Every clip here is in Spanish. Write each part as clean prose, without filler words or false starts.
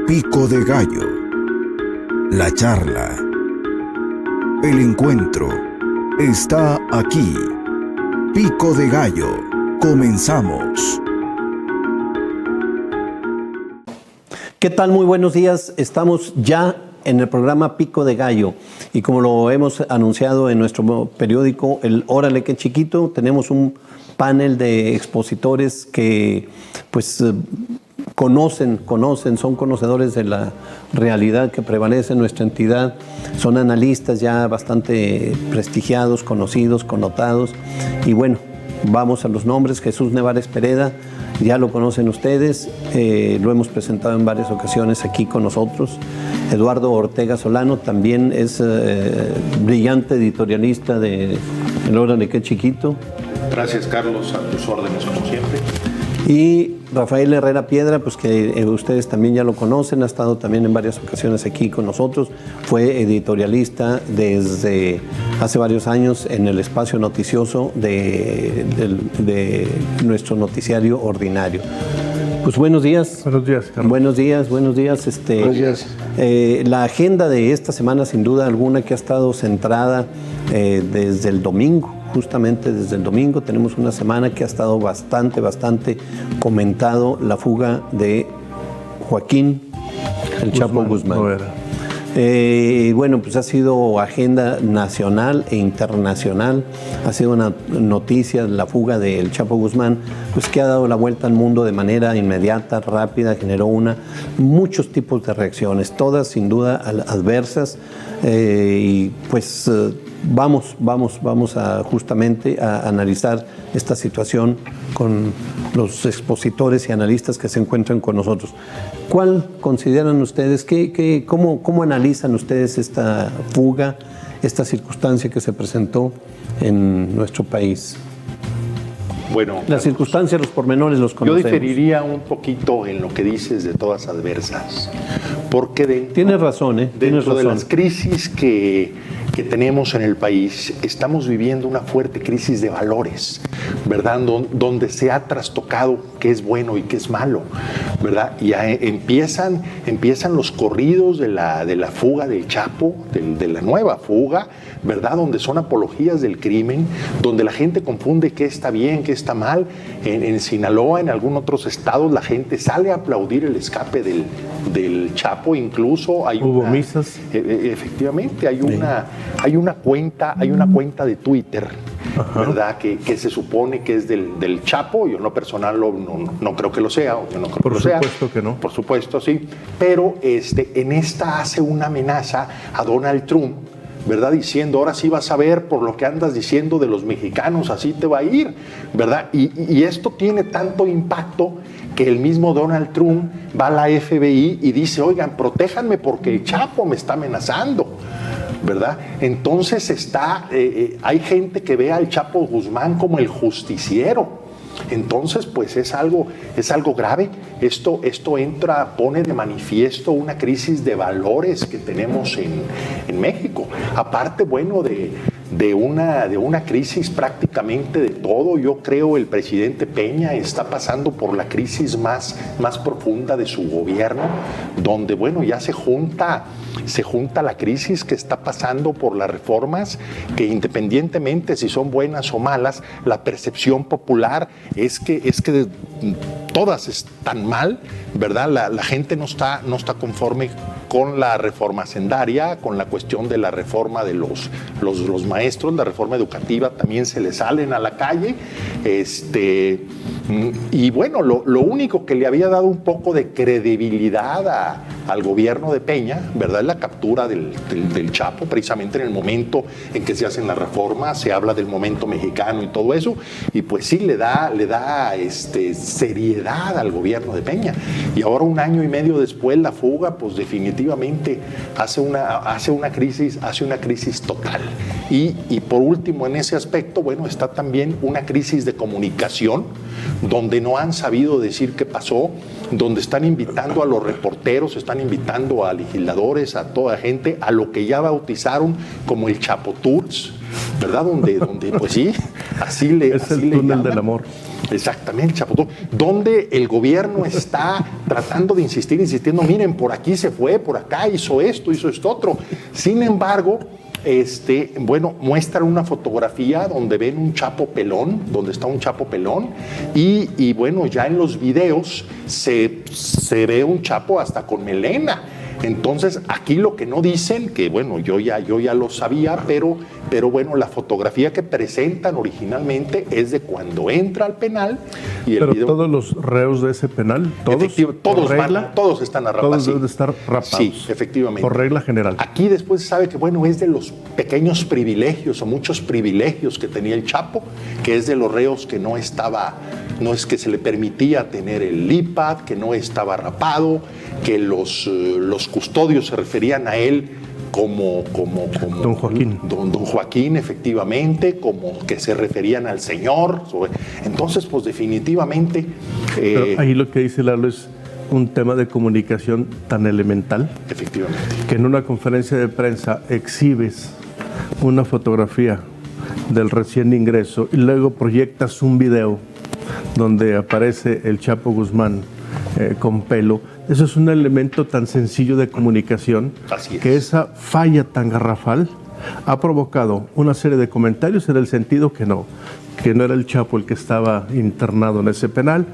Pico de Gallo. La charla, el encuentro, está aquí. Pico de Gallo. Comenzamos. ¿Qué tal? Muy buenos días. Estamos ya en el programa Pico de Gallo y como lo hemos anunciado en nuestro periódico, el Órale que Chiquito, tenemos un panel de expositores que pues conocen, son conocedores de la realidad que prevalece en nuestra entidad, son analistas ya bastante prestigiados, conocidos, connotados y bueno, vamos a los nombres. Jesús Nevares Pereda, ya lo conocen ustedes, lo hemos presentado en varias ocasiones aquí con nosotros. Eduardo Ortega Solano también es brillante editorialista de El Órale que Chiquito. Gracias, Carlos, a tus órdenes como siempre. Y Rafael Herrera Piedra, pues que ustedes también ya lo conocen, ha estado también en varias ocasiones aquí con nosotros, fue editorialista desde hace varios años en el espacio noticioso de nuestro noticiario ordinario. Pues buenos días. Buenos días, Carlos. Buenos días. Buenos días. La agenda de esta semana, sin duda alguna, que ha estado centrada desde el domingo. Justamente desde el domingo tenemos una semana que ha estado bastante comentado la fuga de Joaquín el Chapo Guzmán. Bueno, pues ha sido agenda nacional e internacional, ha sido una noticia la fuga del Chapo Guzmán, pues que ha dado la vuelta al mundo de manera inmediata, rápida, generó muchos tipos de reacciones, todas sin duda adversas, y pues vamos a justamente a analizar esta situación con los expositores y analistas que se encuentran con nosotros. ¿Cuál consideran ustedes, cómo analizan ustedes esta fuga, esta circunstancia que se presentó en nuestro país? Bueno, las circunstancias, los pormenores los conocemos. Yo diferiría un poquito en lo que dices de todas adversas, porque tienes razón, dentro de las crisis que tenemos en el país, estamos viviendo una fuerte crisis de valores, ¿verdad? Donde se ha trastocado qué es bueno y qué es malo, ¿verdad? Y empiezan los corridos de la fuga del Chapo, de la nueva fuga, ¿verdad? Donde son apologías del crimen, donde la gente confunde qué está bien, qué está mal. En Sinaloa, en algunos otros estados, la gente sale a aplaudir el escape del Chapo, incluso hubo misas. Efectivamente, hay una cuenta de Twitter, ¿verdad? Que se supone que es del Chapo. Yo en lo personal no creo que lo sea. Por supuesto que no. Por supuesto, sí. Pero en esta hace una amenaza a Donald Trump, ¿verdad? Diciendo, ahora sí vas a ver por lo que andas diciendo de los mexicanos, así te va a ir, ¿verdad? Y esto tiene tanto impacto que el mismo Donald Trump va a la FBI y dice, oigan, protéjanme porque el Chapo me está amenazando, ¿verdad? Entonces hay gente que ve al Chapo Guzmán como el justiciero. Entonces, pues es algo grave. Esto pone de manifiesto una crisis de valores que tenemos en México. Aparte, bueno, de una crisis prácticamente de todo. Yo creo el presidente Peña está pasando por la crisis más profunda de su gobierno, donde, bueno, ya se junta la crisis que está pasando por las reformas, que independientemente si son buenas o malas, la percepción popular es que todas están mal, ¿verdad? La gente no está conforme con la reforma hacendaria, con la cuestión de la reforma de los maestros, la reforma educativa, también se le salen a la calle. Y bueno, lo único que le había dado un poco de credibilidad al gobierno de Peña, ¿verdad?, es la captura del Chapo, precisamente en el momento en que se hacen las reformas, se habla del momento mexicano y todo eso, y pues sí le da seriedad al gobierno de Peña. Y ahora, un año y medio después, la fuga, pues definitivamente hace una crisis total. Y por último, en ese aspecto, bueno, está también una crisis de comunicación, donde no han sabido decir qué pasó, donde están invitando a los reporteros, están invitando a legisladores, a toda gente, a lo que ya bautizaron como el Chapo Tours, ¿verdad? Donde pues sí, Es el túnel del amor. Exactamente, Chapotón, donde el gobierno está tratando de insistiendo, miren, por aquí se fue, por acá hizo esto otro. Sin embargo, bueno, muestran una fotografía donde ven un Chapo pelón, donde está un Chapo pelón, y bueno, ya en los videos se ve un Chapo hasta con melena. Entonces, aquí lo que no dicen, que bueno, yo ya lo sabía, pero bueno, la fotografía que presentan originalmente es de cuando entra al penal. Y el pero video, todos los reos de ese penal, todos están arrapados. Todos deben estar rapados. Sí, efectivamente. Por regla general. Aquí después se sabe que, bueno, es de los pequeños privilegios o muchos privilegios que tenía el Chapo, que es de los reos que no es que se le permitía tener el iPad, que no estaba rapado, que los custodios se referían a él como Don Joaquín. Don Joaquín, efectivamente, como que se referían al señor. Entonces, pues definitivamente... Pero ahí lo que dice Lalo es un tema de comunicación tan elemental. Efectivamente. Que en una conferencia de prensa exhibes una fotografía del recién ingreso y luego proyectas un video donde aparece el Chapo Guzmán con pelo. Eso es un elemento tan sencillo de comunicación que esa falla tan garrafal ha provocado una serie de comentarios en el sentido que no era el Chapo el que estaba internado en ese penal.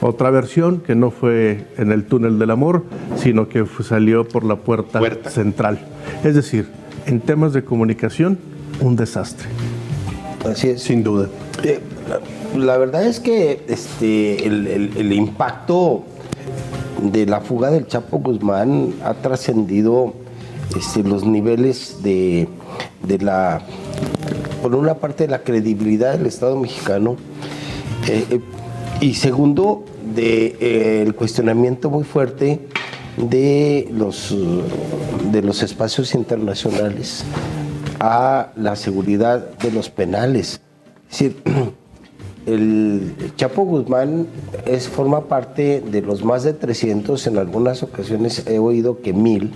Otra versión que no fue en el túnel del amor, sino que salió por la puerta central. Es decir, en temas de comunicación, un desastre. Así es. Sin duda. La verdad es que el impacto de la fuga del Chapo Guzmán ha trascendido los niveles de la, por una parte, de la credibilidad del Estado mexicano y segundo, el cuestionamiento muy fuerte de los espacios internacionales a la seguridad de los penales. Es decir, el Chapo Guzmán forma parte de los más de 300, en algunas ocasiones he oído que 1000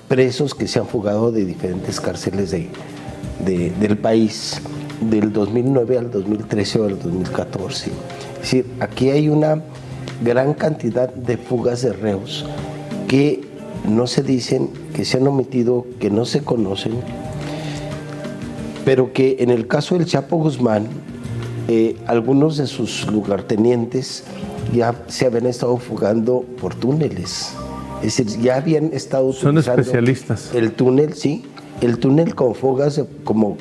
presos que se han fugado de diferentes cárceles del país, del 2009 al 2013 o al 2014. Es decir, aquí hay una gran cantidad de fugas de reos que no se dicen, que se han omitido, que no se conocen, pero que en el caso del Chapo Guzmán, algunos de sus lugartenientes ya se habían estado fugando por túneles. Es decir, ya habían estado utilizando... Son especialistas. El túnel, sí, el túnel con fugas como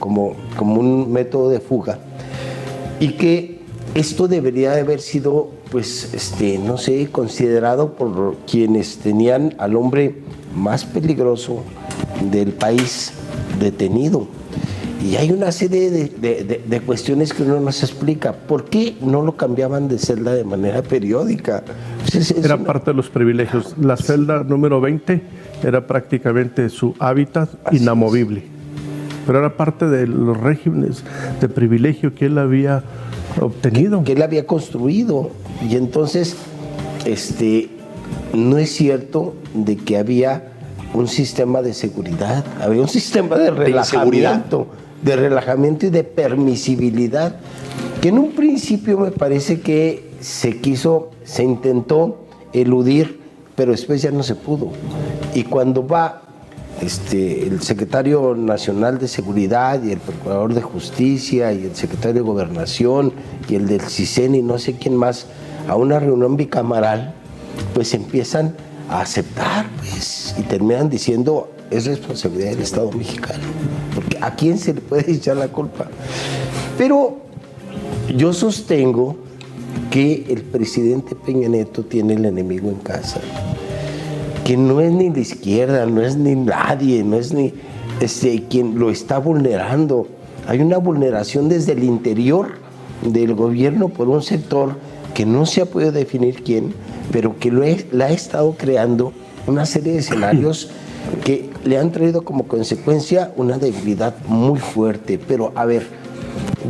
un método de fuga. Y que esto debería de haber sido, pues, no sé, considerado por quienes tenían al hombre más peligroso del país detenido. Y hay una serie de cuestiones que uno no se explica. ¿Por qué no lo cambiaban de celda de manera periódica? Era parte de los privilegios. La celda número 20 era prácticamente su hábitat inamovible. Pero era parte de los regímenes de privilegio que él había obtenido. Que él había construido. Y entonces, no es cierto de que había un sistema de seguridad, había un sistema de relajamiento. De relajamiento y de permisibilidad, que en un principio me parece que se intentó eludir, pero después ya no se pudo. Y cuando va el secretario nacional de Seguridad y el procurador de Justicia y el secretario de Gobernación y el del CISEN y no sé quién más a una reunión bicameral, pues empiezan a aceptar, pues, y terminan diciendo: es responsabilidad del Estado mexicano, porque ¿a quién se le puede echar la culpa? Pero yo sostengo que el presidente Peña Nieto tiene el enemigo en casa, que no es ni la izquierda, no es ni nadie, no es ni quien lo está vulnerando. Hay una vulneración desde el interior del gobierno por un sector que no se ha podido definir quién, pero que la ha estado creando una serie de escenarios que le han traído como consecuencia una debilidad muy fuerte. Pero a ver,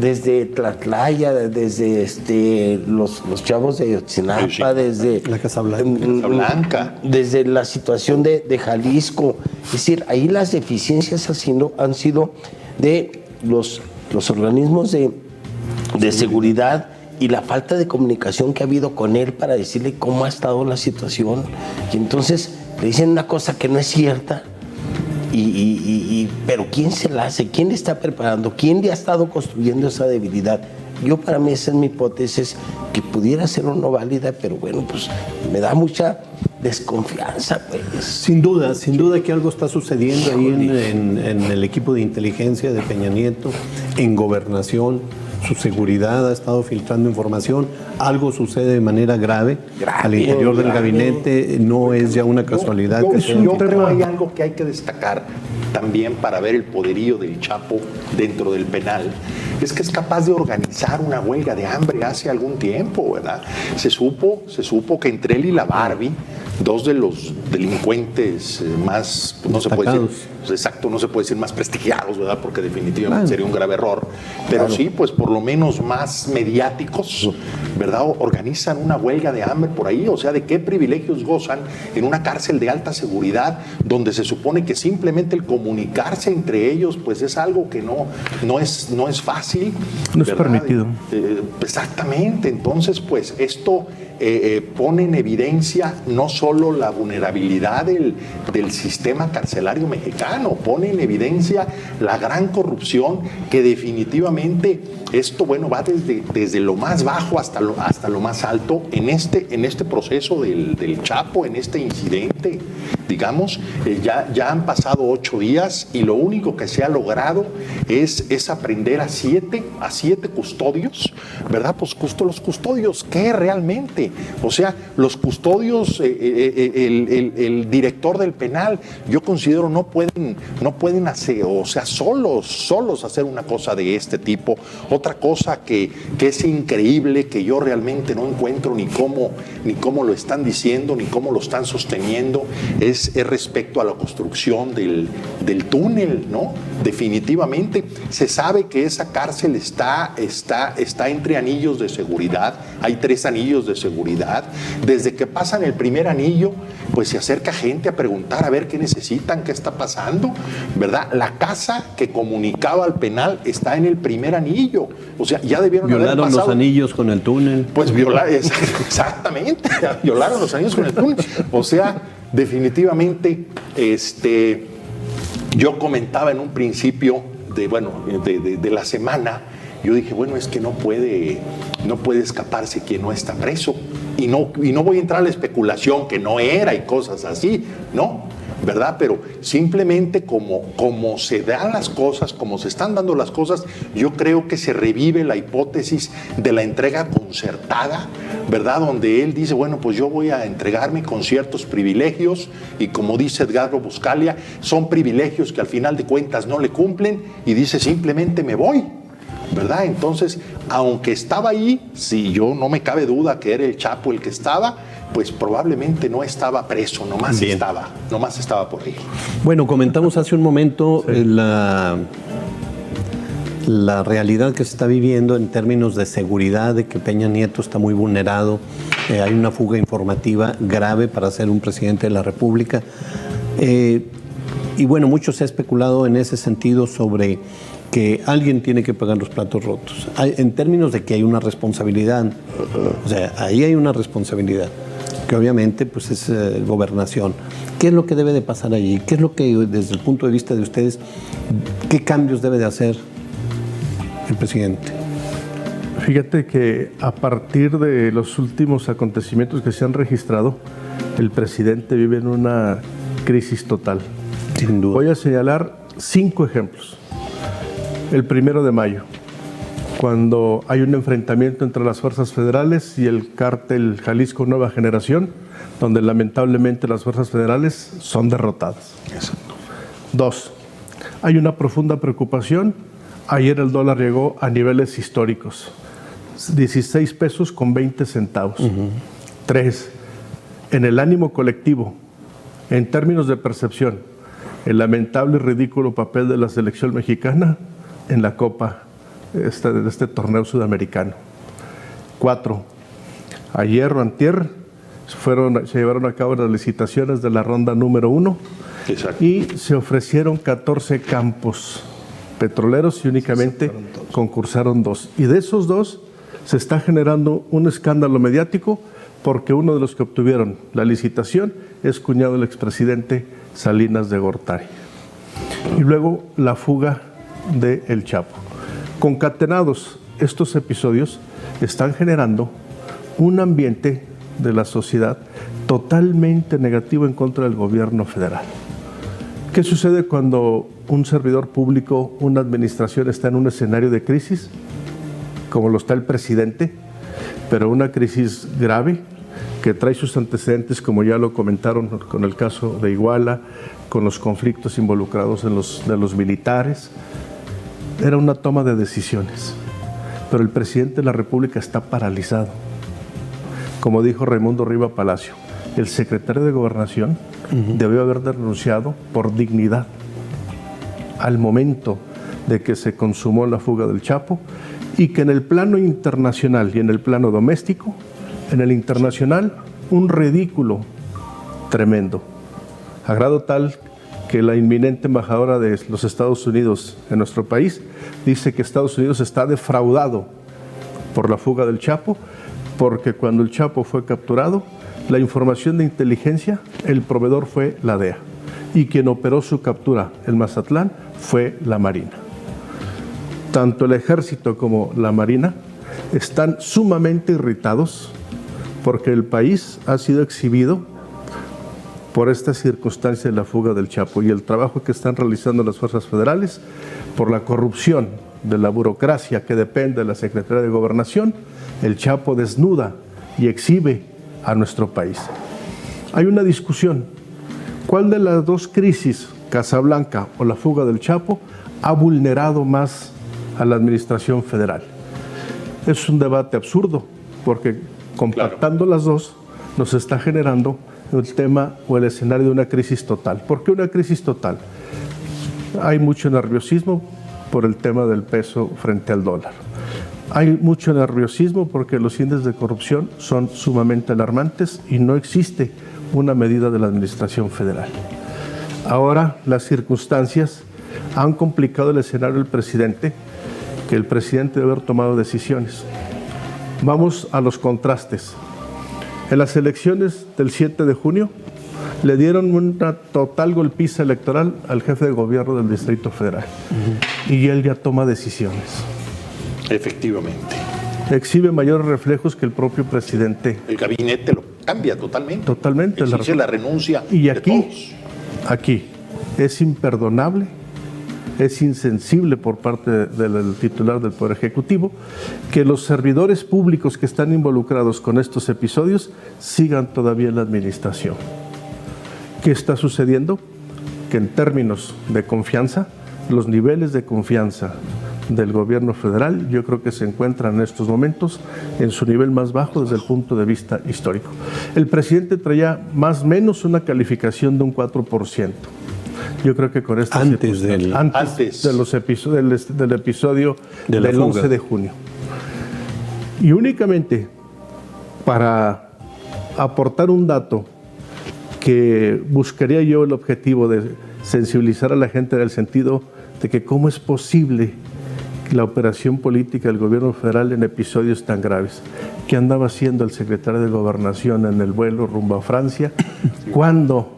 desde Tlatlaya, desde los chavos de Ayotzinapa, desde la Casa Blanca, desde la situación de Jalisco, es decir, ahí las deficiencias han sido de los los organismos de seguridad y la falta de comunicación que ha habido con él para decirle cómo ha estado la situación. Y entonces le dicen una cosa que no es cierta. Pero ¿quién se la hace? ¿Quién le está preparando? ¿Quién le ha estado construyendo esa debilidad? Para mí esa es mi hipótesis, que pudiera ser o no válida, pero bueno, pues me da mucha desconfianza, pues. Sin duda que algo está sucediendo ahí en el equipo de inteligencia de Peña Nieto, en Gobernación. Su seguridad ha estado filtrando información, algo sucede de manera grave al interior del gabinete, no es ya una casualidad. Yo creo que hay algo que hay que destacar también para ver el poderío del Chapo dentro del penal, es que es capaz de organizar una huelga de hambre hace algún tiempo, ¿verdad? Se supo que entre él y la Barbie, dos de los delincuentes más, no se puede decir, exacto, no se puede decir más prestigiados, ¿verdad? Porque definitivamente sería un grave error, pero sí, pues por lo menos más mediáticos, ¿verdad? Organizan una huelga de hambre por ahí, o sea, ¿de qué privilegios gozan en una cárcel de alta seguridad donde se supone que simplemente el comunicarse entre ellos, pues es algo que no es fácil? No es permitido. Exactamente, entonces pues esto pone en evidencia no solo la vulnerabilidad del sistema carcelario mexicano, pone en evidencia la gran corrupción que definitivamente esto, bueno, va desde lo más bajo hasta lo más alto en este proceso del Chapo, en este incidente. Digamos, ya han pasado 8 días y lo único que se ha logrado es aprender a siete custodios, ¿verdad? Pues justo los custodios, ¿qué realmente? O sea, los custodios, el director del penal, yo considero no pueden hacer, o sea, solos hacer una cosa de este tipo. Otra cosa que es increíble, que yo realmente no encuentro ni cómo lo están diciendo, ni cómo lo están sosteniendo, es respecto a la construcción del túnel, ¿no? Definitivamente se sabe que esa cárcel está entre anillos de seguridad, hay 3 anillos de seguridad. Desde que pasan el primer anillo, pues se acerca gente a preguntar a ver qué necesitan, qué está pasando, ¿verdad? La casa que comunicaba al penal está en el primer anillo, o sea, ya debieron haber pasado. ¿Violaron los anillos con el túnel? Pues exactamente, violaron los anillos con el túnel, o sea, definitivamente, yo comentaba en un principio de la semana, yo dije, bueno, es que no puede escaparse quien no está preso, y no voy a entrar a la especulación que no era y cosas así, ¿no? ¿Verdad? Pero simplemente como se dan las cosas, como se están dando las cosas, yo creo que se revive la hipótesis de la entrega concertada, ¿verdad? Donde él dice, bueno, pues yo voy a entregarme con ciertos privilegios, y como dice Edgardo Buscalia, son privilegios que al final de cuentas no le cumplen, y dice, simplemente me voy, ¿verdad? Entonces, aunque estaba ahí, si yo no me cabe duda que era el Chapo el que estaba, pues probablemente no estaba preso, nomás estaba por ahí. Bueno, comentamos hace un momento la realidad que se está viviendo en términos de seguridad, de que Peña Nieto está muy vulnerado, hay una fuga informativa grave para ser un presidente de la República. Y bueno, mucho se ha especulado en ese sentido sobre que alguien tiene que pagar los platos rotos. En términos de que hay una responsabilidad, o sea, ahí hay una responsabilidad, que obviamente pues es gobernación. ¿Qué es lo que debe de pasar allí? ¿Qué es lo que, desde el punto de vista de ustedes, qué cambios debe de hacer el presidente? Fíjate que a partir de los últimos acontecimientos que se han registrado, el presidente vive en una crisis total. Sin duda. Voy a señalar 5 ejemplos. El 1 de mayo, cuando hay un enfrentamiento entre las fuerzas federales y el cártel Jalisco Nueva Generación, donde lamentablemente las fuerzas federales son derrotadas. Exacto. 2, hay una profunda preocupación. Ayer el dólar llegó a niveles históricos, 16 pesos con 20 centavos. 3, en el ánimo colectivo, en términos de percepción, el lamentable y ridículo papel de la selección mexicana en la Copa de este torneo sudamericano. 4, ayer o antier se llevaron a cabo las licitaciones de la ronda número 1. Exacto. Y se ofrecieron 14 campos petroleros y únicamente concursaron 2. Y de esos 2 se está generando un escándalo mediático porque uno de los que obtuvieron la licitación es cuñado del expresidente Salinas de Gortari. Y luego la fuga de El Chapo. Concatenados estos episodios están generando un ambiente de la sociedad totalmente negativo en contra del gobierno federal. ¿Qué sucede cuando un servidor público, una administración está en un escenario de crisis, como lo está el presidente, pero una crisis grave que trae sus antecedentes, como ya lo comentaron con el caso de Iguala, con los conflictos involucrados de los militares? Era una toma de decisiones, pero el presidente de la República está paralizado. Como dijo Raimundo Riva Palacio, el secretario de Gobernación debió haber denunciado por dignidad al momento de que se consumó la fuga del Chapo, y que en el plano internacional y en el plano doméstico, en el internacional, un ridículo tremendo, a grado tal que la inminente embajadora de los Estados Unidos en nuestro país dice que Estados Unidos está defraudado por la fuga del Chapo, porque cuando el Chapo fue capturado, la información de inteligencia, el proveedor fue la DEA, y quien operó su captura en Mazatlán fue la Marina. Tanto el Ejército como la Marina están sumamente irritados porque el país ha sido exhibido por esta circunstancia de la fuga del Chapo y el trabajo que están realizando las fuerzas federales por la corrupción de la burocracia que depende de la Secretaría de Gobernación. El Chapo desnuda y exhibe a nuestro país. Hay una discusión. ¿Cuál de las dos crisis, Casablanca o la fuga del Chapo, ha vulnerado más a la administración federal? Es un debate absurdo, porque compactando las dos nos está generando el tema o el escenario de una crisis total. ¿Por qué una crisis total? Hay mucho nerviosismo por el tema del peso frente al dólar. Hay mucho nerviosismo porque los índices de corrupción son sumamente alarmantes y no existe una medida de la administración federal. Ahora las circunstancias han complicado el escenario del presidente, que el presidente debe haber tomado decisiones. Vamos a los contrastes. En las elecciones del 7 de junio le dieron una total golpiza electoral al jefe de gobierno del Distrito Federal. Y él ya toma decisiones. Efectivamente. Exhibe mayores reflejos que el propio presidente. El gabinete lo cambia totalmente. Totalmente. Exige la renuncia y de todos. Aquí es imperdonable, es insensible por parte del titular del Poder Ejecutivo que los servidores públicos que están involucrados con estos episodios sigan todavía en la administración. ¿Qué está sucediendo? Que en términos de confianza, los niveles de confianza del gobierno federal yo creo que se encuentran en estos momentos en su nivel más bajo desde el punto de vista histórico. El presidente traía más o menos una calificación de un 4%. Yo creo que con esta antes del episodio del 11 de junio. Y únicamente para aportar un dato que buscaría yo el objetivo de sensibilizar a la gente en el sentido de que cómo es posible la operación política del gobierno federal en episodios tan graves. ¿Qué andaba haciendo el secretario de Gobernación en el vuelo rumbo a Francia? Cuando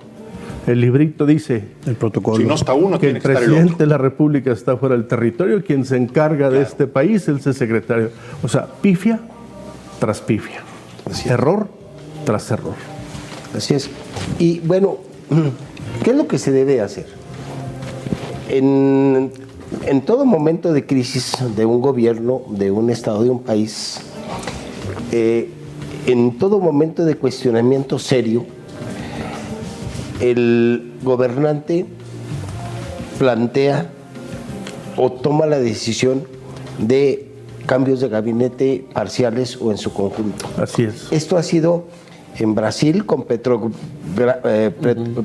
el librito dice el protocolo, si no está uno, que el presidente de la República está fuera del territorio, quien se encarga de este país es el secretario. O sea, pifia tras pifia, error tras error. Así es. Y bueno, ¿qué es lo que se debe hacer? En todo momento de crisis de un gobierno, de un estado, de un país, en todo momento de cuestionamiento serio, el gobernante plantea o toma la decisión de cambios de gabinete parciales o en su conjunto. Así es. Esto ha sido en Brasil con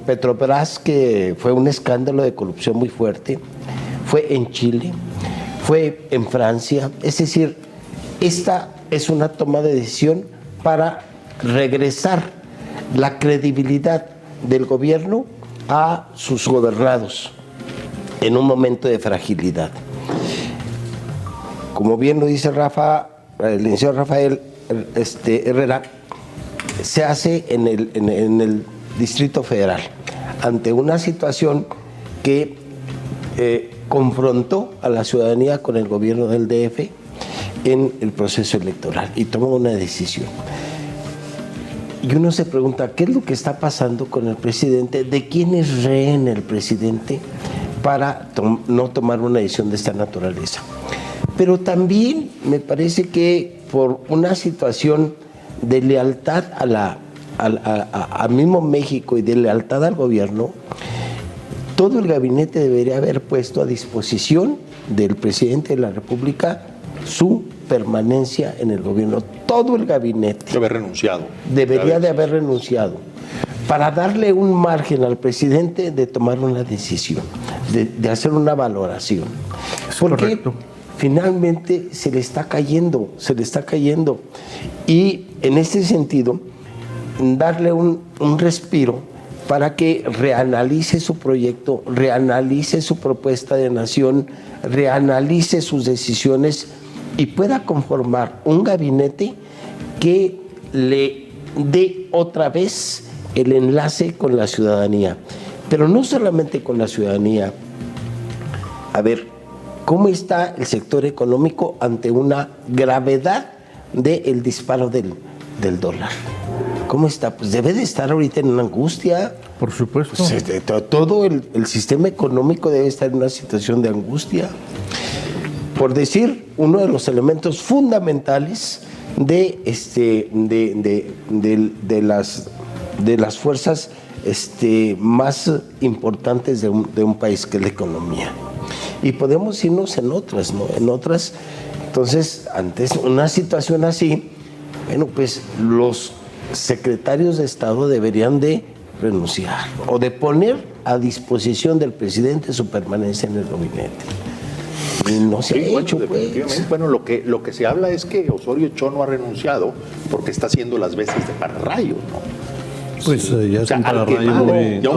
Petrobras, que fue un escándalo de corrupción muy fuerte. Fue en Chile, fue en Francia. Es decir, esta es una toma de decisión para regresar la credibilidad del gobierno a sus gobernados en un momento de fragilidad. como bien lo dice el licenciado Rafael Herrera, se hace en el Distrito Federal, ante una situación que confrontó a la ciudadanía con el gobierno del DF en el proceso electoral y tomó una decisión. Y uno se pregunta, ¿qué es lo que está pasando con el presidente? ¿De quién es rehén el presidente para no tomar una decisión de esta naturaleza? Pero también me parece que por una situación de lealtad a mismo México y de lealtad al gobierno, todo el gabinete debería haber puesto a disposición del presidente de la República su permanencia en el gobierno. Todo el gabinete. Debe haber renunciado. Debería de haber renunciado para darle un margen al presidente de tomar una decisión, de hacer una valoración. Porque correcto. Finalmente se le está cayendo. Y en este sentido, darle un respiro para que reanalice su proyecto, reanalice su propuesta de nación, reanalice sus decisiones y pueda conformar un gabinete que le dé otra vez el enlace con la ciudadanía. Pero no solamente con la ciudadanía. A ver, ¿cómo está el sector económico ante una gravedad del disparo del dólar? ¿Cómo está? Pues debe de estar ahorita en una angustia. Por supuesto. Pues, todo el sistema económico debe estar en una situación de angustia. Por decir, uno de los elementos fundamentales de las fuerzas más importantes de un país, que es la economía. Y podemos irnos en otras, ¿no? En otras. Entonces, ante una situación así, bueno, pues los secretarios de Estado deberían de renunciar o de poner a disposición del presidente su permanencia en el gabinete. Y no se ha hecho, definitivamente. Bueno, lo que se habla es que Osorio Chong no ha renunciado porque está haciendo las veces de pararrayos, ¿no? Pues ya es un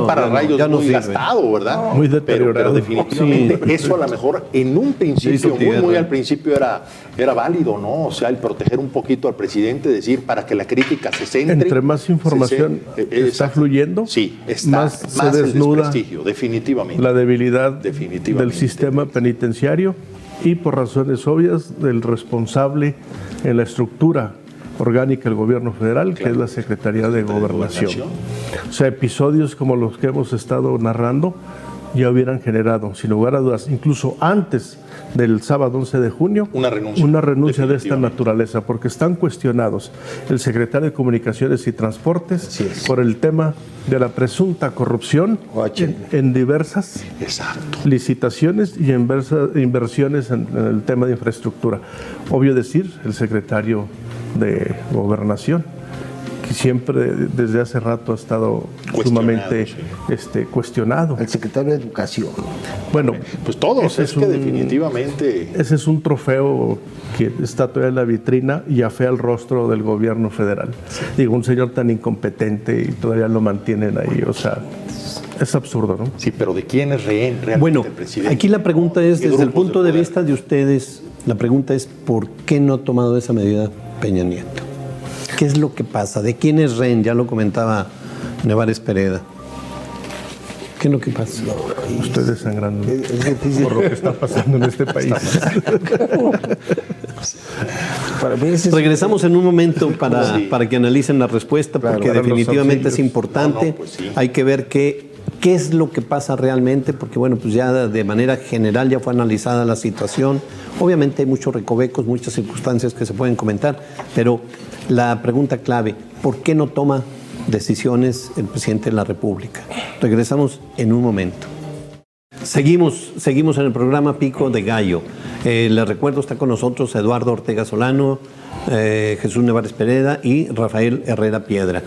pararrayos ya no muy sirve. gastado, ¿verdad? Muy deteriorado. Pero definitivamente eso a lo mejor en un principio, muy al principio era válido, ¿no? O sea, el proteger un poquito al presidente, decir para que la crítica se centre. Entre más información está fluyendo, sí, más se el desnuda desprestigio, definitivamente. la debilidad Definitivamente. del sistema penitenciario y, por razones obvias, del responsable en la estructura orgánica del gobierno federal, que es la Secretaría de Gobernación. O sea, episodios como los que hemos estado narrando ya hubieran generado, sin lugar a dudas, incluso antes del sábado 11 de junio, una renuncia de esta naturaleza, porque están cuestionados el secretario de Comunicaciones y Transportes por el tema de la presunta corrupción en diversas licitaciones y inversiones en el tema de infraestructura. Obvio decir, el secretario de Gobernación, que siempre desde hace rato ha estado sumamente cuestionado. El secretario de Educación. Bueno, pues todos, es que definitivamente. Ese es un trofeo que está todavía en la vitrina y afea el rostro del gobierno federal. Digo, un señor tan incompetente y todavía lo mantienen ahí, o sea, es absurdo, ¿no? Sí, pero ¿de quién es rehén realmente bueno, el presidente? aquí la pregunta es, desde el punto de poder? vista de ustedes, la pregunta es, ¿por qué no ha tomado esa medida Peña Nieto? ¿Qué es lo que pasa? ¿De quién es rehén? Ya lo comentaba Nevares Pereda. ¿Qué es lo que pasa? Ustedes sangrando por lo que está pasando en este país. Para mí regresamos en un momento para que analicen la respuesta, porque definitivamente es importante. Pues sí. Hay que ver qué es lo que pasa realmente, porque bueno, pues ya de manera general ya fue analizada la situación. Obviamente hay muchos recovecos, muchas circunstancias que se pueden comentar, pero la pregunta clave, ¿por qué no toma decisiones el presidente de la República? Regresamos en un momento. Seguimos en el programa Pico de Gallo. Les recuerdo, está con nosotros Eduardo Ortega Solano, Jesús Nevares Pereda y Rafael Herrera Piedra.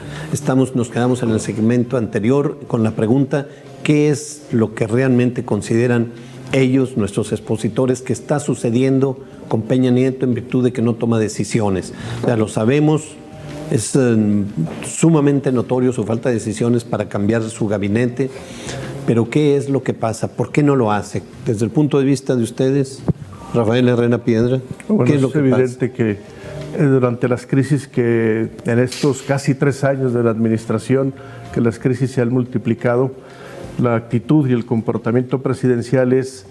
Nos quedamos en el segmento anterior con la pregunta, ¿qué es lo que realmente consideran ellos, nuestros expositores, que está sucediendo con Peña Nieto en virtud de que no toma decisiones? Ya lo sabemos, es sumamente notorio su falta de decisiones para cambiar su gabinete, pero ¿qué es lo que pasa? ¿Por qué no lo hace? Desde el punto de vista de ustedes, Rafael Herrera Piedra, Bueno, ¿qué es lo es que evidente que durante las crisis que en estos casi 3 años de la administración, que las crisis se han multiplicado, la actitud y el comportamiento presidencial es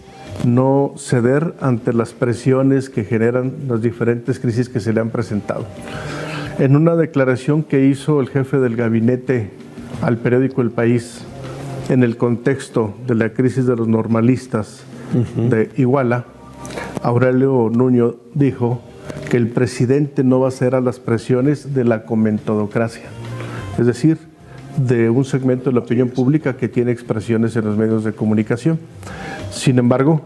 no ceder ante las presiones que generan las diferentes crisis que se le han presentado. En una declaración que hizo el jefe del gabinete al periódico El País, en el contexto de la crisis de los normalistas de Iguala, Aurelio Nuño dijo que el presidente no va a ceder a las presiones de la comentodocracia, es decir, de un segmento de la opinión pública que tiene expresiones en los medios de comunicación. Sin embargo,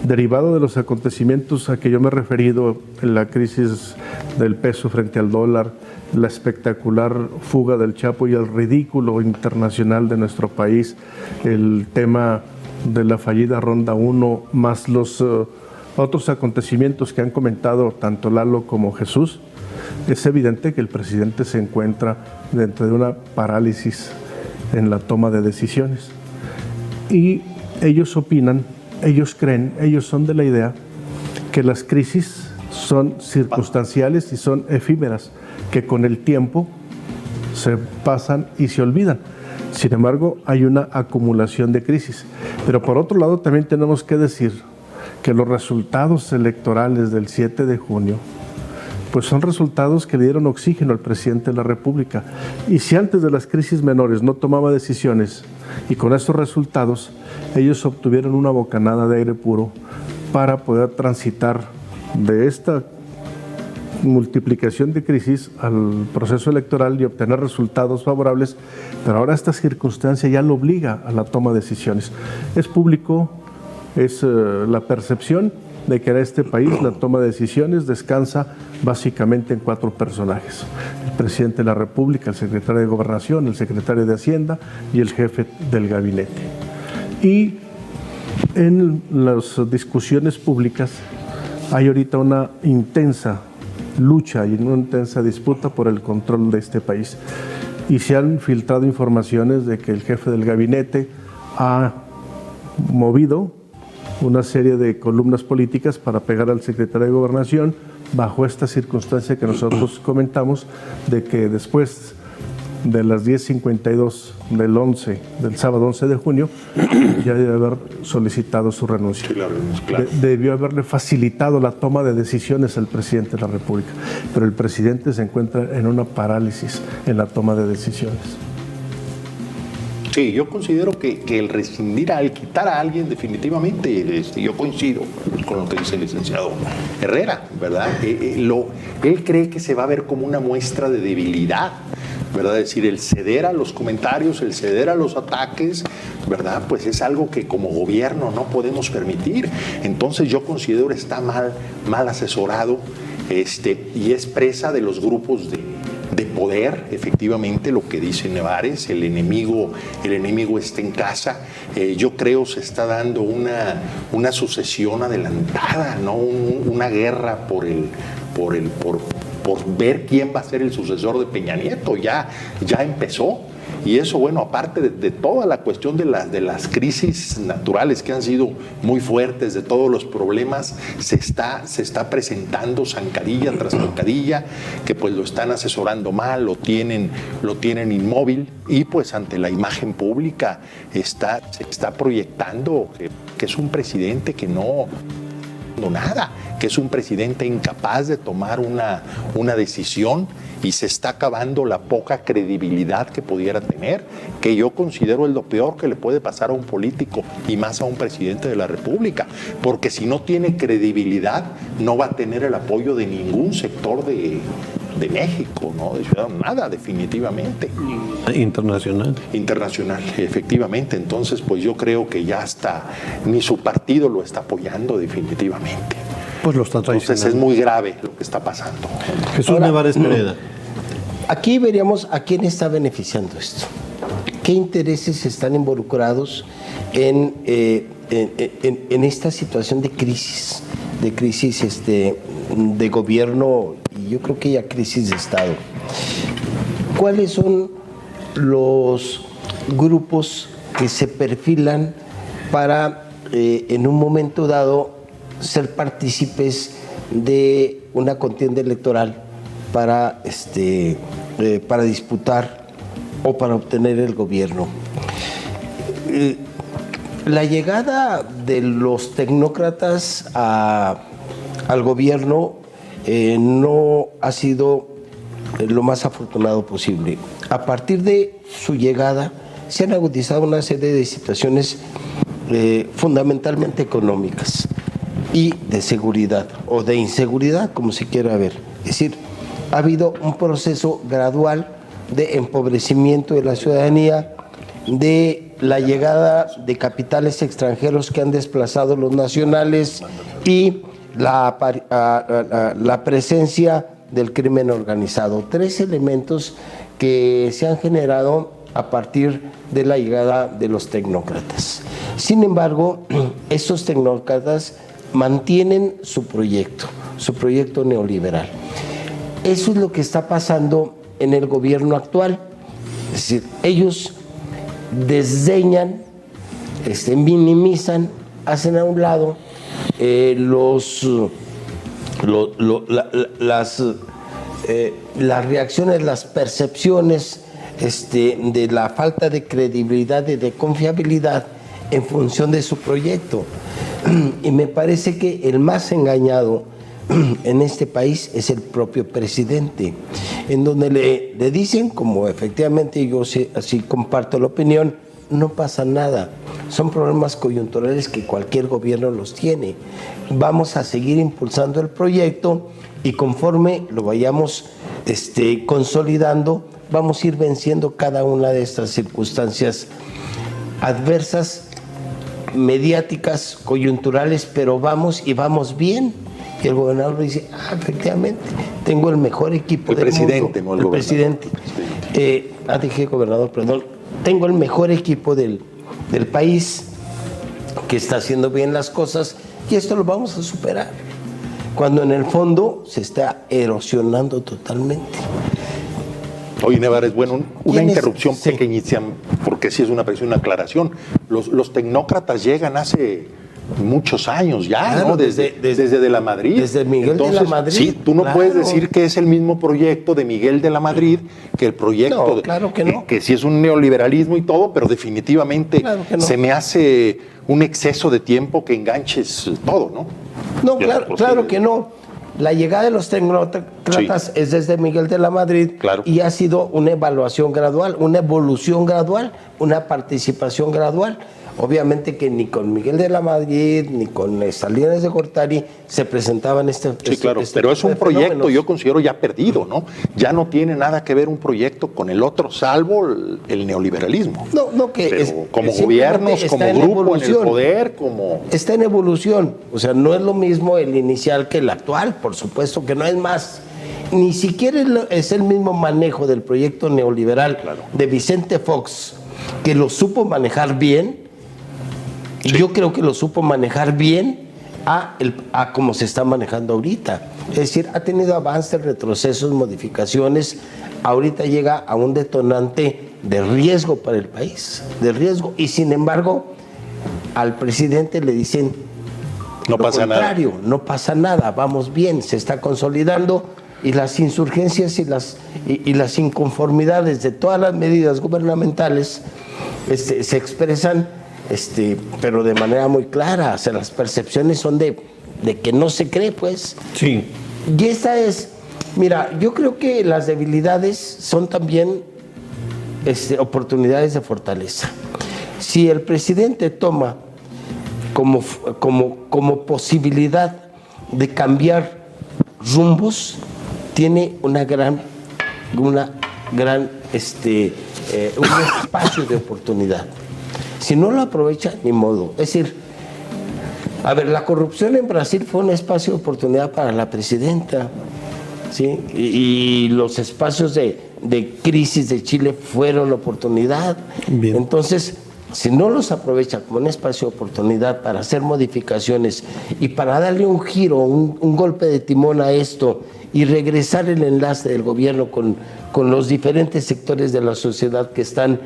derivado de los acontecimientos a que yo me he referido, en la crisis del peso frente al dólar, la espectacular fuga del Chapo y el ridículo internacional de nuestro país, el tema de la fallida Ronda 1, más los otros acontecimientos que han comentado tanto Lalo como Jesús, es evidente que el presidente se encuentra dentro de una parálisis en la toma de decisiones. Y ellos opinan, ellos creen, ellos son de la idea que las crisis son circunstanciales y son efímeras, que con el tiempo se pasan y se olvidan. Sin embargo, hay una acumulación de crisis. Pero por otro lado, también tenemos que decir que los resultados electorales del 7 de junio pues son resultados que le dieron oxígeno al presidente de la República. Y si antes de las crisis menores no tomaba decisiones, y con estos resultados ellos obtuvieron una bocanada de aire puro para poder transitar de esta multiplicación de crisis al proceso electoral y obtener resultados favorables, pero ahora esta circunstancia ya lo obliga a la toma de decisiones. Es público, es la percepción de que en este país la toma de decisiones descansa básicamente en 4 personajes: el presidente de la República, el secretario de Gobernación, el secretario de Hacienda y el jefe del gabinete. Y en las discusiones públicas hay ahorita una intensa lucha y una intensa disputa por el control de este país. Y se han filtrado informaciones de que el jefe del gabinete ha movido una serie de columnas políticas para pegar al secretario de Gobernación bajo esta circunstancia que nosotros comentamos, de que después de las 10:52 del sábado 11 de junio, ya debe haber solicitado su renuncia. Sí, claro. Debió haberle facilitado la toma de decisiones al presidente de la República, pero el presidente se encuentra en una parálisis en la toma de decisiones. Sí, yo considero que el rescindir, al quitar a alguien definitivamente, yo coincido con lo que dice el licenciado Herrera, ¿verdad? Él cree que se va a ver como una muestra de debilidad, ¿verdad? Es decir, el ceder a los comentarios, el ceder a los ataques, ¿verdad? Pues es algo que como gobierno no podemos permitir. Entonces yo considero que está mal asesorado, y es presa de los grupos de poder, efectivamente, lo que dice Nevares, el enemigo está en casa. Yo creo se está dando una sucesión adelantada, ¿no? Una guerra por ver quién va a ser el sucesor de Peña Nieto. Ya empezó. Y eso, bueno, aparte de toda la cuestión de las crisis naturales que han sido muy fuertes, de todos los problemas, se está presentando zancadilla tras zancadilla, que pues lo están asesorando mal, lo tienen inmóvil, y pues ante la imagen pública se está proyectando que es un presidente que no nada, que es un presidente incapaz de tomar una decisión, y se está acabando la poca credibilidad que pudiera tener, que yo considero es lo peor que le puede pasar a un político y más a un presidente de la República, porque si no tiene credibilidad no va a tener el apoyo de ningún sector de México, ¿no? De ciudad, nada, definitivamente. Internacional, efectivamente. Entonces, pues yo creo que ya está, ni su partido lo está apoyando definitivamente. Pues lo está traicionando. Entonces es muy grave lo que está pasando. Jesús Nevares Pereda. Aquí veríamos a quién está beneficiando esto. ¿Qué intereses están involucrados en esta situación de crisis de gobierno, y yo creo que ya crisis de Estado? ¿Cuáles son los grupos que se perfilan para en un momento dado ser partícipes de una contienda electoral para disputar o para obtener el gobierno. La llegada de los tecnócratas al gobierno no ha sido lo más afortunado posible. A partir de su llegada se han agudizado una serie de situaciones fundamentalmente económicas y de seguridad o de inseguridad, como se quiera ver. Es decir, ha habido un proceso gradual de empobrecimiento de la ciudadanía, de la llegada de capitales extranjeros que han desplazado los nacionales y la presencia del crimen organizado. 3 elementos que se han generado a partir de la llegada de los tecnócratas. Sin embargo, estos tecnócratas mantienen su proyecto neoliberal. Eso es lo que está pasando en el gobierno actual. Es decir, ellos desdeñan, minimizan, hacen a un lado las reacciones, las percepciones de la falta de credibilidad y de confiabilidad en función de su proyecto. Y me parece que el más engañado en este país es el propio presidente, en donde le dicen, como efectivamente yo así comparto la opinión, no pasa nada, son problemas coyunturales que cualquier gobierno los tiene. Vamos a seguir impulsando el proyecto y conforme lo vayamos consolidando, vamos a ir venciendo cada una de estas circunstancias adversas, mediáticas, coyunturales, pero vamos bien. Y el gobernador dice, efectivamente, tengo el mejor equipo del mundo. El presidente. Dije gobernador, perdón. Tengo el mejor equipo del país que está haciendo bien las cosas y esto lo vamos a superar. Cuando en el fondo se está erosionando totalmente. Oye, Nevares, bueno, una interrupción pequeñísima, porque sí es una aclaración. Los tecnócratas llegan hace muchos años ya, claro, ¿no? Desde de la Madrid. Desde Miguel de la Madrid. Sí, tú no puedes decir que es el mismo proyecto de Miguel de la Madrid que el proyecto claro que no. Que sí es un neoliberalismo y todo, pero definitivamente se me hace un exceso de tiempo que enganches todo, ¿no? No, claro que no. La llegada de los tecnócratas es desde Miguel de la Madrid y ha sido una evaluación gradual, una evolución gradual, una participación gradual. Obviamente que ni con Miguel de la Madrid ni con Salinas de Gortari se presentaban pero es un proyecto, yo considero ya perdido, ¿no? Ya no tiene nada que ver un proyecto con el otro, salvo el neoliberalismo. Como gobiernos, como grupo en el poder, como... Está en evolución, o sea, no es lo mismo el inicial que el actual, por supuesto que no es más. Ni siquiera es el mismo manejo del proyecto neoliberal de Vicente Fox, que lo supo manejar bien. Sí. Yo creo que lo supo manejar bien a como se está manejando ahorita. Es decir, ha tenido avances, retrocesos, modificaciones. Ahorita llega a un detonante de riesgo para el país, de riesgo. Y sin embargo, al presidente le dicen no pasa nada. No pasa nada, vamos bien, se está consolidando y las insurgencias y las inconformidades de todas las medidas gubernamentales se expresan pero de manera muy clara. O sea, las percepciones son de que no se cree, pues. Sí. Y esta es, mira, yo creo que las debilidades son también oportunidades de fortaleza. Si el presidente toma como posibilidad de cambiar rumbos, tiene un espacio de oportunidad. Si no lo aprovecha, ni modo. Es decir, la corrupción en Brasil fue un espacio de oportunidad para la presidenta, ¿sí? Y los espacios de crisis de Chile fueron oportunidad. Bien. Entonces, si no los aprovecha como un espacio de oportunidad para hacer modificaciones y para darle un giro, un golpe de timón a esto y regresar el enlace del gobierno con los diferentes sectores de la sociedad que están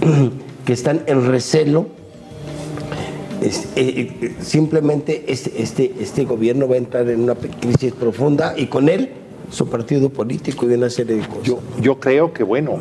en recelo, simplemente este gobierno va a entrar en una crisis profunda y con él su partido político y una serie de cosas. Yo creo que, bueno,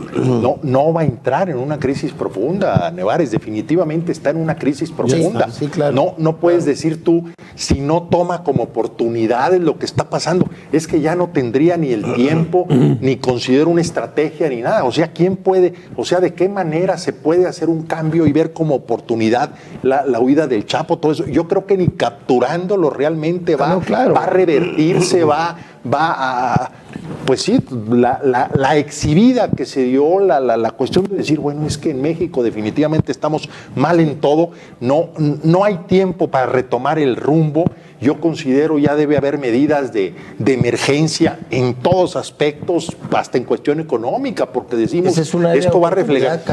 no va a entrar en una crisis profunda, Nevares, definitivamente está en una crisis profunda. Sí, claro. No puedes decir tú, si no toma como oportunidades lo que está pasando, es que ya no tendría ni el tiempo, ni considero una estrategia, ni nada. O sea, ¿quién puede, de qué manera se puede hacer un cambio y ver como oportunidad la huida del Chapo, todo eso? Yo creo que ni capturándolo realmente va a revertirse, va a, pues sí, la exhibida que se dio, la cuestión de decir, bueno, es que en México definitivamente estamos mal en todo, no hay tiempo para retomar el rumbo. Yo considero ya debe haber medidas de emergencia en todos aspectos, hasta en cuestión económica, porque decimos, esto va a reflejar.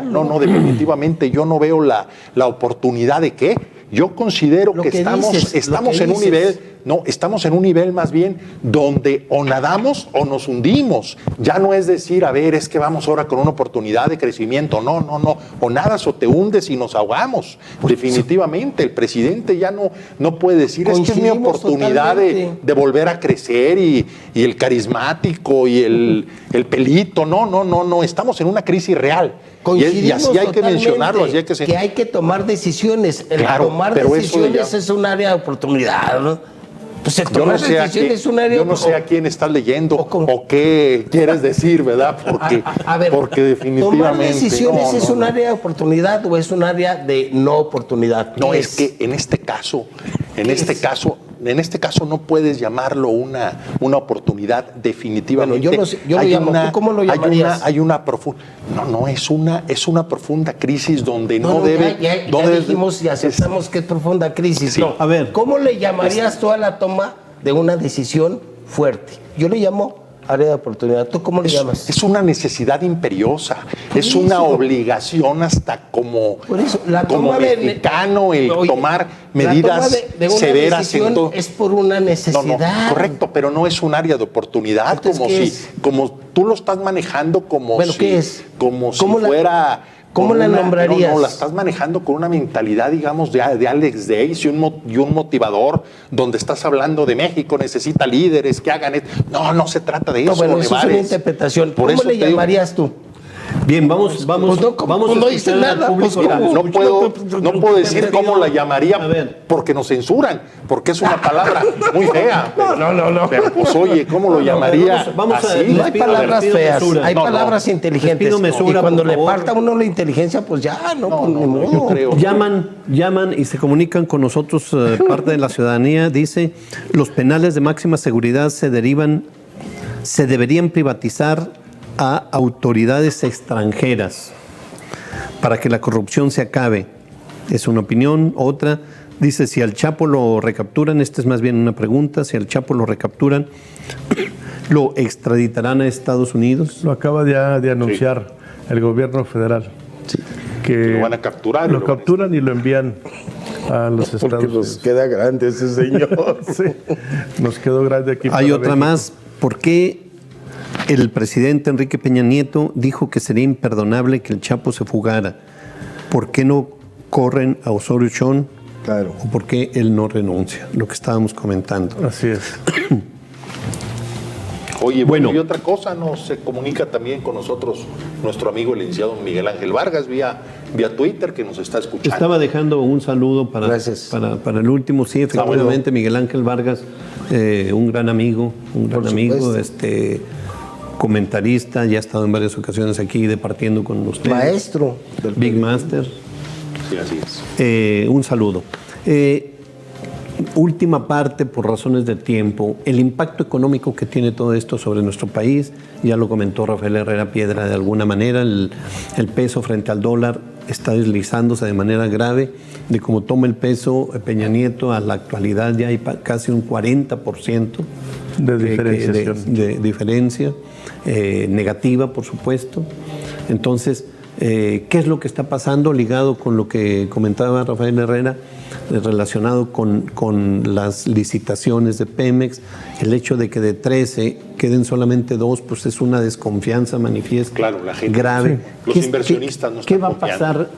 No, definitivamente yo no veo la oportunidad de qué. Yo considero que estamos en un nivel, estamos en un nivel más bien donde o nadamos o nos hundimos. Ya no es decir, a ver, es que vamos ahora con una oportunidad de crecimiento. No. O nadas o te hundes y nos ahogamos. Definitivamente, el presidente ya no puede decir, es que es mi oportunidad de volver a crecer y el carismático y el pelito. No, estamos en una crisis real. Y así hay que mencionarlo, así hay que que hay que tomar decisiones. Tomar decisiones es un área de oportunidad, ¿no? Pues tomar decisiones es un área de oportunidad. Yo no sé a quién estás leyendo o qué quieres decir, ¿verdad? Porque definitivamente... ¿Tomar decisiones es un área de oportunidad o es un área de no oportunidad? No, es que en este caso no puedes llamarlo una oportunidad definitivamente. Bueno, yo lo llamo. ¿Tú cómo lo llamarías? Hay una profunda... No, es una profunda crisis donde no debe... Ya dijimos y aceptamos que es profunda crisis. Sí. A ver. ¿Cómo le llamarías tú a la toma de una decisión fuerte? Yo le llamo área de oportunidad. ¿Tú cómo le llamas? Es una necesidad imperiosa, es una obligación hasta como mexicano tomar medidas severas en todo. Es por una necesidad. No, correcto, pero no es un área de oportunidad. Entonces, como tú lo estás manejando como ¿qué es? Como si fuera... ¿Cómo la nombrarías? No, la estás manejando con una mentalidad, digamos, de Alex Days y un motivador, donde estás hablando de México, necesita líderes que hagan esto. No se trata de eso. Bueno, eso es una interpretación. ¿Cómo le llamarías tú? Bien, vamos no dice nada. No puedo decir cómo la llamaría porque nos censuran, porque es una palabra muy fea. No. Pero pues oye, ¿cómo lo llamaría? No hay palabras feas, hay palabras inteligentes. Y cuando le falta a uno la inteligencia, pues ya, yo creo. Llaman y se comunican con nosotros, parte de la ciudadanía, dice, los penales de máxima seguridad se deberían privatizar a autoridades extranjeras para que la corrupción se acabe. Es una opinión. Otra dice, si al Chapo lo recapturan, esta es más bien una pregunta, si al Chapo lo recapturan, ¿lo extraditarán a Estados Unidos? Lo acaba de anunciar el gobierno federal. Sí. Que lo van a capturar. Lo capturan y lo envían a los Estados Unidos. Nos queda grande ese señor. Sí, nos quedó grande aquí. Hay otra México. Más. ¿Por qué el presidente Enrique Peña Nieto dijo que sería imperdonable que el Chapo se fugara? ¿Por qué no corren a Osorio Chong? Claro. ¿O por qué él no renuncia? Lo que estábamos comentando. Así es. Oye, bueno, y otra cosa, se comunica también con nosotros nuestro amigo el licenciado Miguel Ángel Vargas vía Twitter, que nos está escuchando. Estaba dejando un saludo para el último. Sí, efectivamente, Miguel Ángel Vargas, un gran amigo, comentarista, ya ha estado en varias ocasiones aquí departiendo con ustedes. Maestro del Big Master. Sí, así es. Un saludo. Última parte, por razones de tiempo, el impacto económico que tiene todo esto sobre nuestro país, ya lo comentó Rafael Herrera Piedra, de alguna manera el peso frente al dólar está deslizándose de manera grave, de cómo toma el peso Peña Nieto a la actualidad ya hay casi un 40% de diferencia, negativa por supuesto. Entonces, ¿qué es lo que está pasando ligado con lo que comentaba Rafael Herrera? Relacionado con las licitaciones de Pemex, el hecho de que de 13 queden solamente 2, pues es una desconfianza manifiesta, claro, la gente, grave. sí. Los inversionistas no están ¿Qué va a pasar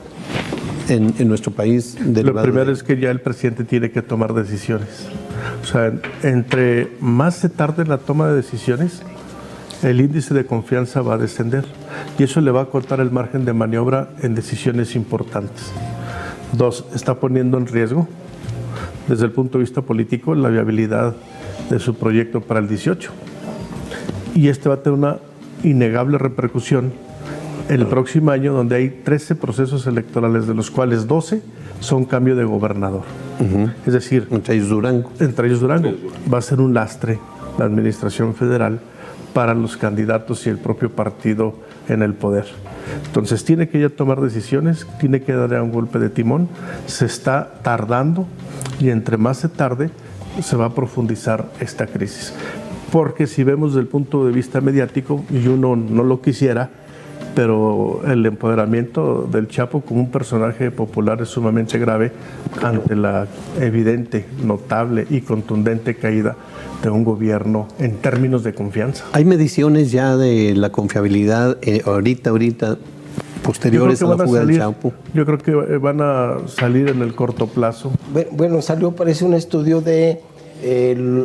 en nuestro país. Lo primero es que ya el presidente tiene que tomar decisiones. O sea, entre más se tarde la toma de decisiones, el índice de confianza va a descender y eso le va a cortar el margen de maniobra en decisiones importantes. 2, está poniendo en riesgo, desde el punto de vista político, la viabilidad de su proyecto para el 18. Y este va a tener una innegable repercusión el próximo año, donde hay 13 procesos electorales, de los cuales 12 son cambio de gobernador. Es decir, entre ellos Durango. Va a ser un lastre la administración federal para los candidatos y el propio partido en el poder. Entonces tiene que ya tomar decisiones, tiene que darle un golpe de timón, se está tardando y entre más se tarde se va a profundizar esta crisis. Porque si vemos desde el punto de vista mediático, y uno no lo quisiera, pero el empoderamiento del Chapo como un personaje popular es sumamente grave ante la evidente, notable y contundente caída de un gobierno en términos de confianza. ¿Hay mediciones ya de la confiabilidad ahorita, posteriores a la fuga del Chapo? Yo creo que van a salir en el corto plazo. Bueno, parece un estudio de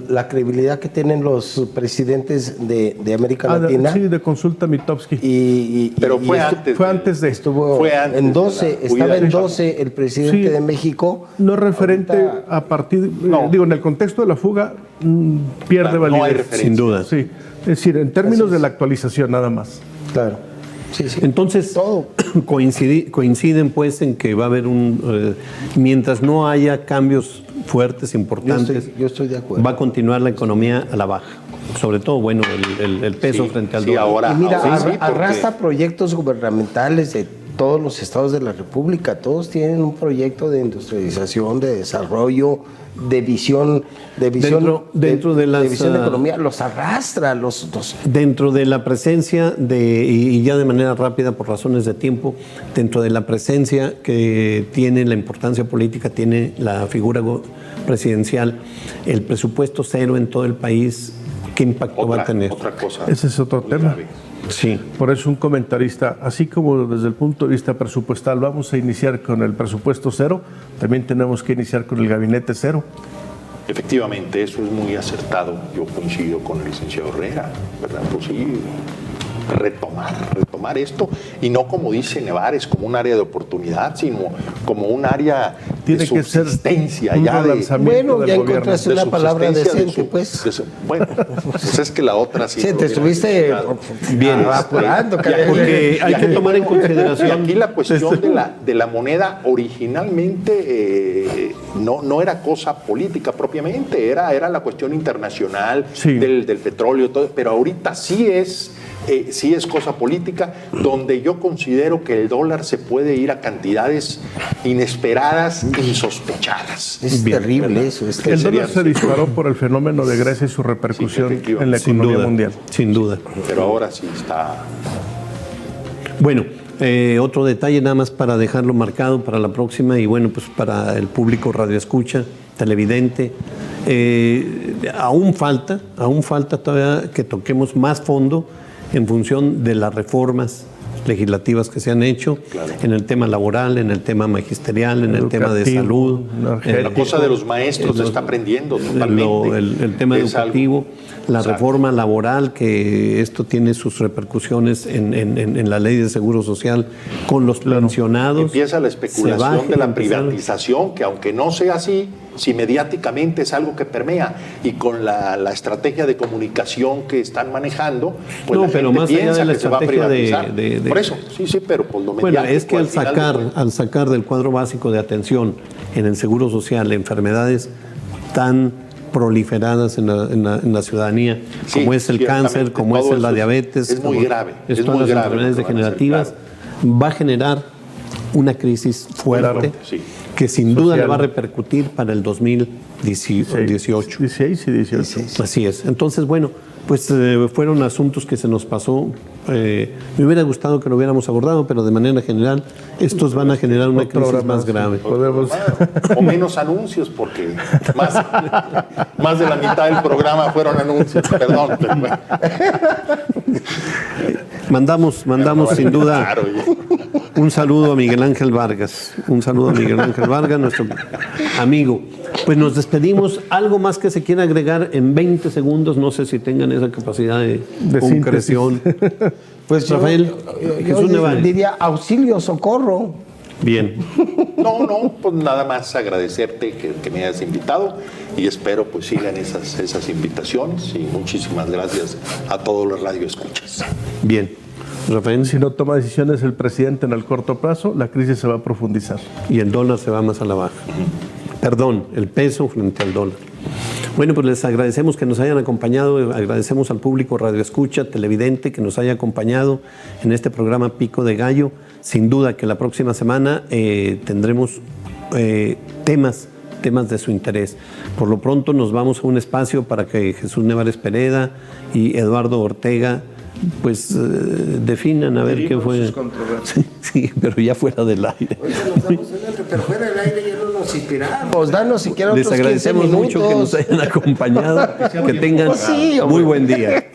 la credibilidad que tienen los presidentes de América Latina. Sí, de Consulta Mitofsky. Pero fue antes de. Estaba en 12 el presidente de México. No es referente a partir, en el contexto de la fuga pierde validez. No hay referencia. Sin duda. Sí, es decir, en términos de la actualización nada más. Claro. Sí. Entonces, todo coinciden pues en que va a haber mientras no haya cambios fuertes, importantes, yo estoy de acuerdo. va a continuar la economía a la baja. Sobre todo, el peso frente al dólar. Ahora, y mira, porque arrastra proyectos gubernamentales de todos los estados de la República. Todos tienen un proyecto de industrialización, de desarrollo, de visión de economía. Los arrastra, Dentro de la presencia y ya de manera rápida por razones de tiempo, dentro de la presencia que tiene la importancia política, tiene la figura presidencial, el presupuesto cero en todo el país, ¿qué impacto va a tener? Otra cosa. Ese es otro tema. Sí. Por eso un comentarista, así como desde el punto de vista presupuestal vamos a iniciar con el presupuesto cero, también tenemos que iniciar con el gabinete cero. Efectivamente, eso es muy acertado. Yo coincido con el licenciado Herrera, ¿verdad? Pues sí, retomar esto, y no como dice Nevares, como un área de oportunidad, sino como un área de subsistencia. Bueno, ya encontraste una palabra decente, pues. Bueno, pues es que la otra sí. Sí, te estuviste bien apurando. Porque hay que tomar en consideración. Y aquí la cuestión de la moneda originalmente no era cosa política propiamente, era la cuestión internacional del petróleo, todo, pero ahorita sí es cosa política, donde yo considero que el dólar se puede ir a cantidades inesperadas, insospechadas. Es terrible eso. El dólar se disparó por el fenómeno de Grecia y su repercusión en la economía mundial. Sin duda. Pero ahora sí está. Bueno, otro detalle nada más para dejarlo marcado para la próxima y bueno, pues para el público radioescucha, televidente. Aún falta todavía que toquemos más fondo en función de las reformas legislativas que se han hecho en el tema laboral, en el tema magisterial, en el tema de salud. La cosa de los maestros se está aprendiendo totalmente. El tema educativo, la reforma laboral, que esto tiene sus repercusiones en la ley de seguro social con los pensionados. Empieza la especulación de la privatización, que aunque no sea así, si mediáticamente es algo que permea, y con la estrategia de comunicación que están manejando, pues la gente más piensa allá de la que se va a estrategia privatizar. Por eso, sí, pero por lo mediático. Bueno, es que al sacar del cuadro básico de atención en el seguro social enfermedades tan proliferadas en la ciudadanía, como es el cáncer, como es la diabetes, es muy grave. Es todas las enfermedades degenerativas, va a generar una crisis fuerte que sin duda le va a repercutir para el 2018. 16 y 18. Así es. Entonces, bueno, pues fueron asuntos que se nos pasó. Me hubiera gustado que lo hubiéramos abordado, pero de manera general, estos van a generar una crisis más grave. O menos anuncios, porque más de la mitad del programa fueron anuncios. Perdón. Mandamos sin duda Claro, oye. un saludo a Miguel Ángel Vargas. Un saludo a Miguel Ángel Vargas, nuestro amigo. Pues nos despedimos. ¿Algo más que se quiera agregar en 20 segundos? No sé si tengan esa capacidad de concreción. Pues Rafael, Jesús Nevares. diría auxilio, socorro. Bien. No, pues nada más agradecerte que me hayas invitado y espero pues sigan esas invitaciones y muchísimas gracias a todos los radioescuchas. Bien. Rafael, Si no toma decisiones el presidente en el corto plazo, la crisis se va a profundizar. y el dólar se va más a la baja. Perdón, el peso frente al dólar. Bueno, pues les agradecemos que nos hayan acompañado, agradecemos al público Radio Escucha, televidente, que nos haya acompañado en este programa Pico de Gallo. Sin duda que la próxima semana tendremos temas de su interés. Por lo pronto nos vamos a un espacio para que Jesús Nevares Pereda y Eduardo Ortega pues definan a ver qué fue. Sí, pero ya fuera del aire. Pero fuera del aire ya no nos inspiramos. Danos siquiera Les otros 15 agradecemos mucho que nos minutos. hayan acompañado. Que tengan Pues sí, muy buen día.